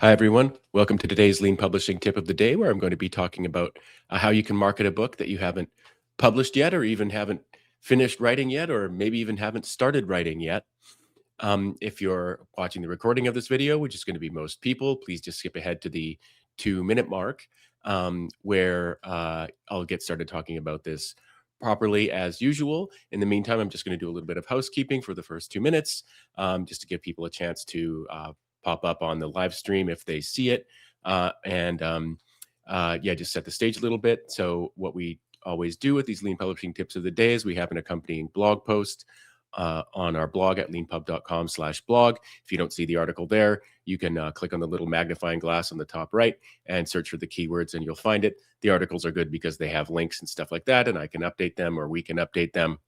Hi, everyone. Welcome to today's Lean Publishing Tip of the Day, where I'm going to be talking about how you can market a book that you haven't published yet, or even haven't finished writing yet, or maybe even haven't started writing yet. If you're watching the recording of this video, which is going to be most people, please just skip ahead to the 2-minute mark, where I'll get started talking about this properly as usual. In the meantime, I'm just going to do a little bit of housekeeping for the first 2 minutes, just to give people a chance to pop up on the live stream if they see it. Yeah, just set the stage a little bit. So what we always do with these lean publishing tips of the day is we have an accompanying blog post on our blog at leanpub.com/blog. If you don't see the article there, you can click on the little magnifying glass on the top right and search for the keywords and you'll find it. The articles are good because they have links and stuff like that, and I can update them or we can update them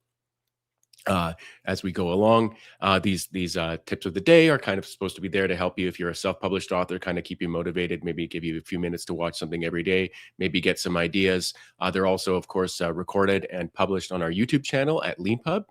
as we go along. These tips of the day are kind of supposed to be there to help you if you're a self-published author, kind of keep you motivated, maybe give you a few minutes to watch something every day, maybe get some ideas. They're also, of course, recorded and published on our YouTube channel at LeanPub.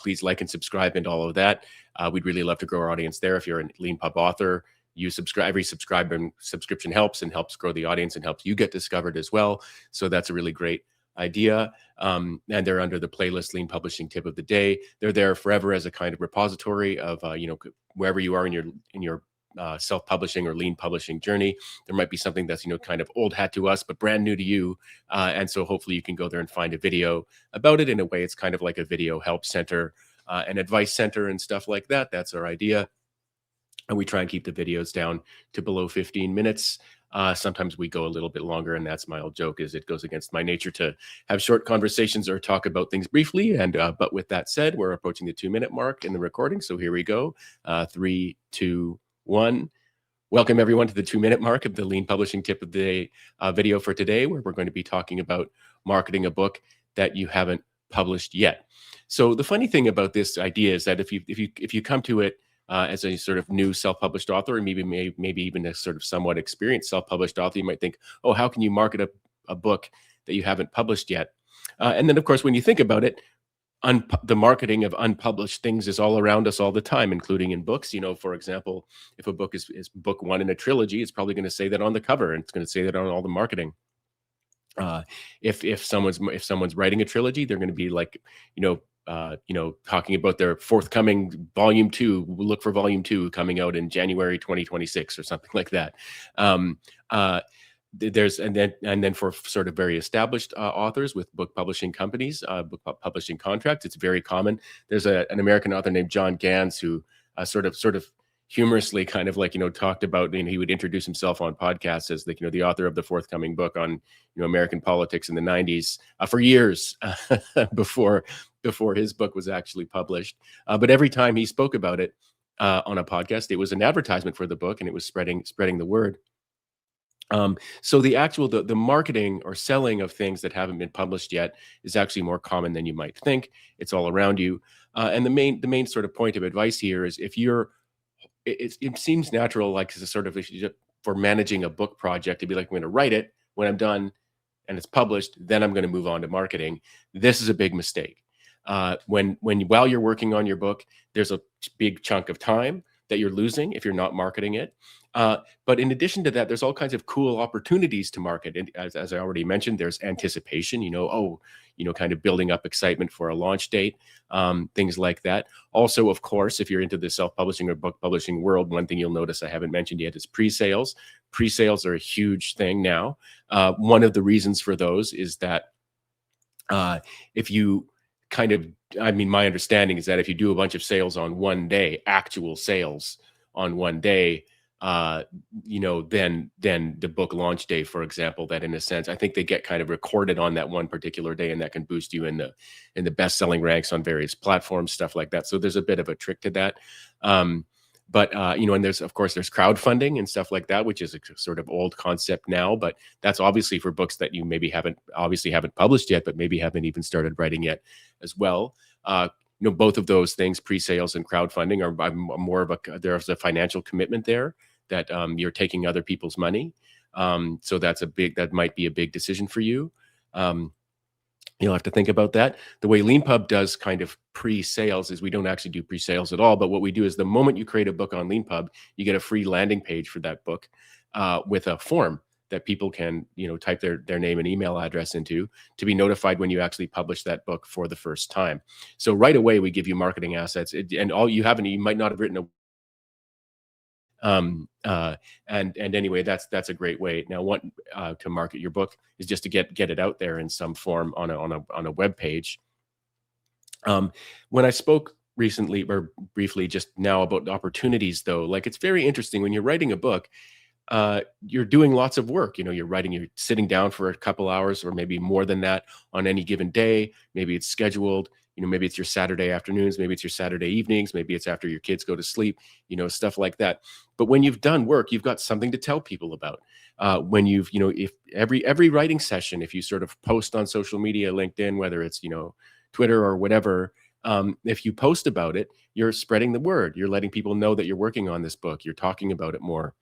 Please like and subscribe and all of that. We'd really love to grow our audience there. If you're a LeanPub author, you subscribe. Every subscription helps grow the audience and helps you get discovered as well. So that's a really great idea. And they're under the playlist Lean Publishing Tip of the Day. They're there forever as a kind of repository of wherever you are in your self-publishing or lean publishing journey. There might be something that's kind of old hat to us but brand new to you, and so hopefully you can go there and find a video about it. In a way, it's kind of like a video help center, an advice center and stuff like that. That's our idea. And we try and keep the videos down to below 15 minutes. Sometimes we go a little bit longer, and that's my old joke, is it goes against my nature to have short conversations or talk about things briefly. And but with that said, we're approaching the 2-minute mark in the recording. So here we go. 3, 2, 1. Welcome everyone to the 2-minute mark of the Lean Publishing Tip of the Day video for today, where we're going to be talking about marketing a book that you haven't published yet. So the funny thing about this idea is that if you come to it as a sort of new self-published author, and maybe even a sort of somewhat experienced self-published author, you might think, oh, how can you market a book that you haven't published yet? And then, of course, when you think about it, the marketing of unpublished things is all around us all the time, including in books. For example, if a book is book one in a trilogy, it's probably going to say that on the cover, and it's going to say that on all the marketing. If someone's writing a trilogy, they're going to be like, talking about their forthcoming volume 2. Look for volume 2 coming out in January 2026 or something like that. And then for sort of very established authors with book publishing companies, book publishing contracts, it's very common. There's an American author named John Gans who sort of humorously kind of talked about, he would introduce himself on podcasts as the author of the forthcoming book on American politics in the 90s for years before his book was actually published. But every time he spoke about it on a podcast, it was an advertisement for the book, and it was spreading the word. So the marketing or selling of things that haven't been published yet is actually more common than you might think. It's all around you. And the main sort of point of advice here is, if you're it seems natural, like, as a sort of, for managing a book project, to be like, I'm going to write it. When I'm done and it's published, then I'm going to move on to marketing. This is a big mistake. While you're working on your book, there's a big chunk of time that you're losing if you're not marketing it. But in addition to that, there's all kinds of cool opportunities to market. And as I already mentioned, there's anticipation, kind of building up excitement for a launch date, things like that. Also, of course, if you're into the self-publishing or book publishing world, one thing you'll notice I haven't mentioned yet is pre-sales. Pre-sales are a huge thing now. One of the reasons for those is that if you my understanding is that if you do a bunch of sales on one day, actual sales on one day, then the book launch day, for example, that in a sense, I think they get kind of recorded on that one particular day, and that can boost you in the best-selling ranks on various platforms, stuff like that. So there's a bit of a trick to that. And there's crowdfunding and stuff like that, which is a sort of old concept now, but that's obviously for books that you maybe haven't published yet, but maybe haven't even started writing yet as well. Both of those things, pre-sales and crowdfunding, are more of there's a financial commitment there that you're taking other people's money. So that might be a big decision for you. You'll have to think about that. The way LeanPub does kind of pre-sales is we don't actually do pre-sales at all. But what we do is the moment you create a book on LeanPub, you get a free landing page for that book with a form that people can, type their name and email address into to be notified when you actually publish that book for the first time. So right away, we give you marketing assets, and all you might not have written a and anyway, that's a great way. Now, one to market your book is just to get it out there in some form on a web page. When I spoke recently or briefly just now about opportunities, though, like it's very interesting when you're writing a book. You're doing lots of work. You're sitting down for a couple hours or maybe more than that on any given day. Maybe it's scheduled. Maybe it's your Saturday afternoons, maybe it's your Saturday evenings, maybe it's after your kids go to sleep, stuff like that. But when you've done work, you've got something to tell people about. When you've, if every writing session, if you sort of post on social media, LinkedIn, whether it's, Twitter or whatever, if you post about it, you're spreading the word. You're letting people know that you're working on this book. You're talking about it more.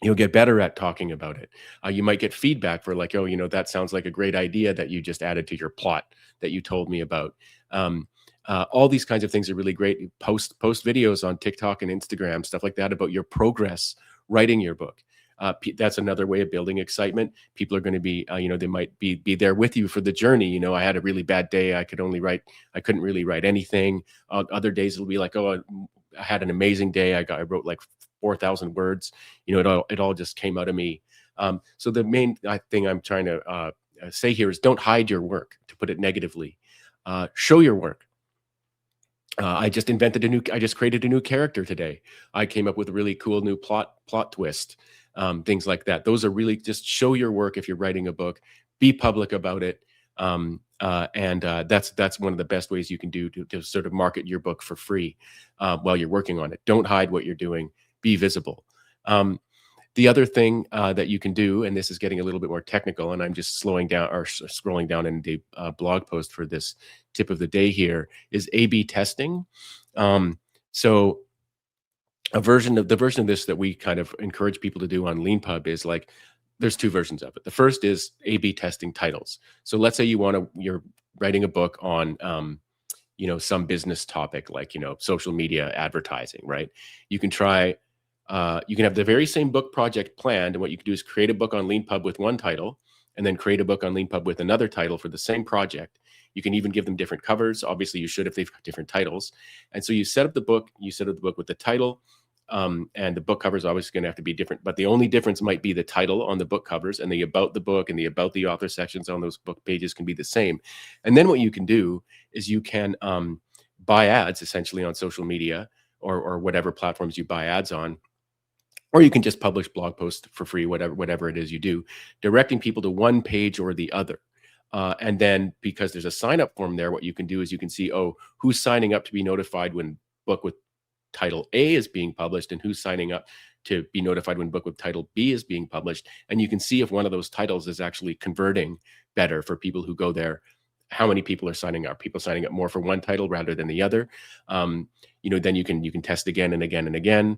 You'll get better at talking about it. You might get feedback for like, oh, that sounds like a great idea that you just added to your plot that you told me about. All these kinds of things are really great. You post videos on TikTok and Instagram, stuff like that about your progress writing your book. That's another way of building excitement. People are going to be, they might be there with you for the journey. I had a really bad day. I couldn't really write anything. Other days it'll be like, oh, I had an amazing day. I wrote like 4,000 words. It all just came out of me. So the main thing I'm trying to say here is don't hide your work, to put it negatively. Show your work. I just created a new character today. I came up with a really cool new plot twist, things like that. Those are really just show your work. If you're writing a book, be public about it. That's one of the best ways you can do to sort of market your book for free while you're working on it. Don't hide what you're doing. Be visible. The other thing that you can do, and this is getting a little bit more technical, and I'm just slowing down or scrolling down in the blog post for this tip of the day here, is A/B testing. So the version of this that we kind of encourage people to do on LeanPub is like, there's two versions of it. The first is A/B testing titles. So let's say you're writing a book on some business topic like social media advertising, right? You can have the very same book project planned, and what you can do is create a book on LeanPub with one title, and then create a book on LeanPub with another title for the same project. You can even give them different covers. Obviously, you should if they've got different titles. And so you set up the book with the title, and the book cover is obviously going to have to be different. But the only difference might be the title on the book covers, and the about the book and the about the author sections on those book pages can be the same. And then what you can do is you can buy ads essentially on social media or whatever platforms you buy ads on. Or you can just publish blog posts for free, whatever it is you do, directing people to one page or the other. And then because there's a sign up form there, what you can do is you can see, who's signing up to be notified when book with title A is being published and who's signing up to be notified when book with title B is being published. And you can see if one of those titles is actually converting better for people who go there. How many people are signing up? People signing up more for one title rather than the other. Then you can test again and again and again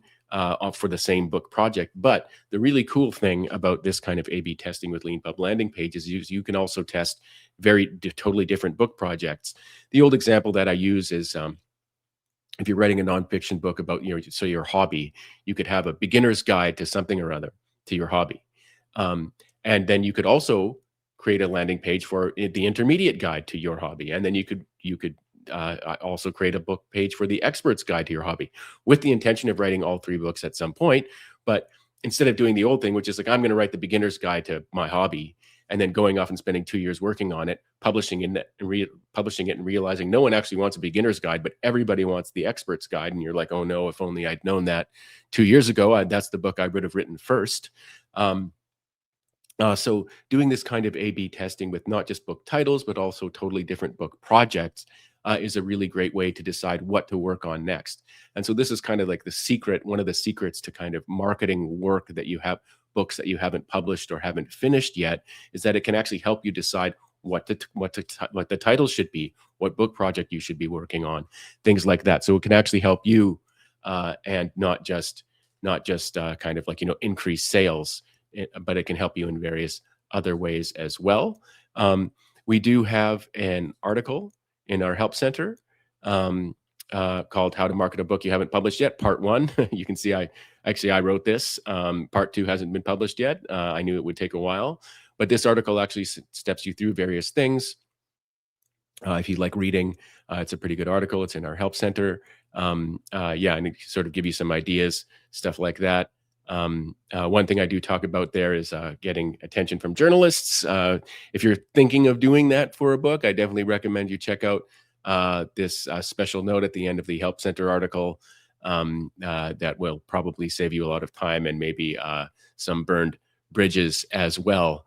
for the same book project. But the really cool thing about this kind of A/B testing with LeanPub landing pages is you can also test totally different book projects. The old example that I use is if you're writing a nonfiction book about your hobby, you could have a beginner's guide to something or other to your hobby, and then you could also create a landing page for the intermediate guide to your hobby, and then you could also create a book page for the expert's guide to your hobby, with the intention of writing all three books at some point. But instead of doing the old thing, which is like, I'm going to write the beginner's guide to my hobby, and then going off and spending 2 years working on it, publishing it and realizing no one actually wants a beginner's guide, but everybody wants the expert's guide. And you're like, oh no, if only I'd known that 2 years ago, that's the book I would have written first. So doing this kind of A/B testing with not just book titles, but also totally different book projects is a really great way to decide what to work on next. And so this is kind of like one of the secrets to kind of marketing work that you have, books that you haven't published or haven't finished yet, is that it can actually help you decide what the title should be, what book project you should be working on, things like that. So it can actually help you and not just kind of like, increase sales, but it can help you in various other ways as well. We do have an article in our help center called "How to Market a Book You Haven't Published Yet," Part 1. You can see I wrote this. Part 2 hasn't been published yet. I knew it would take a while, but this article actually steps you through various things. If you like reading, it's a pretty good article. It's in our help center. Yeah, and it sort of give you some ideas, stuff like that. One thing I do talk about there is getting attention from journalists. If you're thinking of doing that for a book, I definitely recommend you check out this special note at the end of the help center article that will probably save you a lot of time and maybe some burned bridges as well.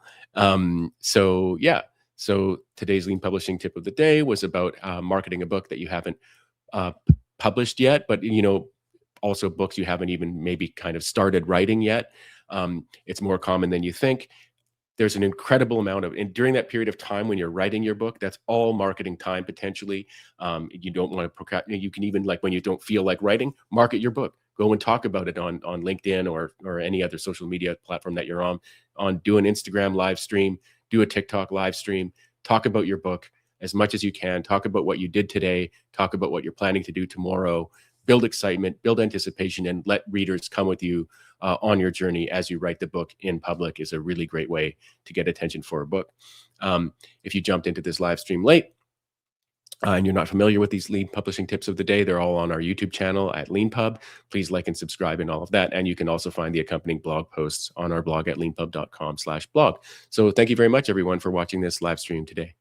So yeah, so today's Lean Publishing tip of the day was about marketing a book that you haven't published yet, but also books you haven't even maybe kind of started writing yet. It's more common than you think. There's an incredible amount of, and during that period of time when you're writing your book, that's all marketing time potentially. You don't want to procrastinate. You can even, like, when you don't feel like writing, market your book. Go and talk about it on LinkedIn or any other social media platform that you're on. Do an Instagram live stream, do a TikTok live stream, talk about your book as much as you can. Talk about what you did today. Talk about what you're planning to do tomorrow. Build excitement, build anticipation, and let readers come with you on your journey as you write the book in public is a really great way to get attention for a book. If you jumped into this live stream late and you're not familiar with these Lean Publishing tips of the day, they're all on our YouTube channel at LeanPub. Please like and subscribe and all of that. And you can also find the accompanying blog posts on our blog at leanpub.com/blog. So thank you very much, everyone, for watching this live stream today.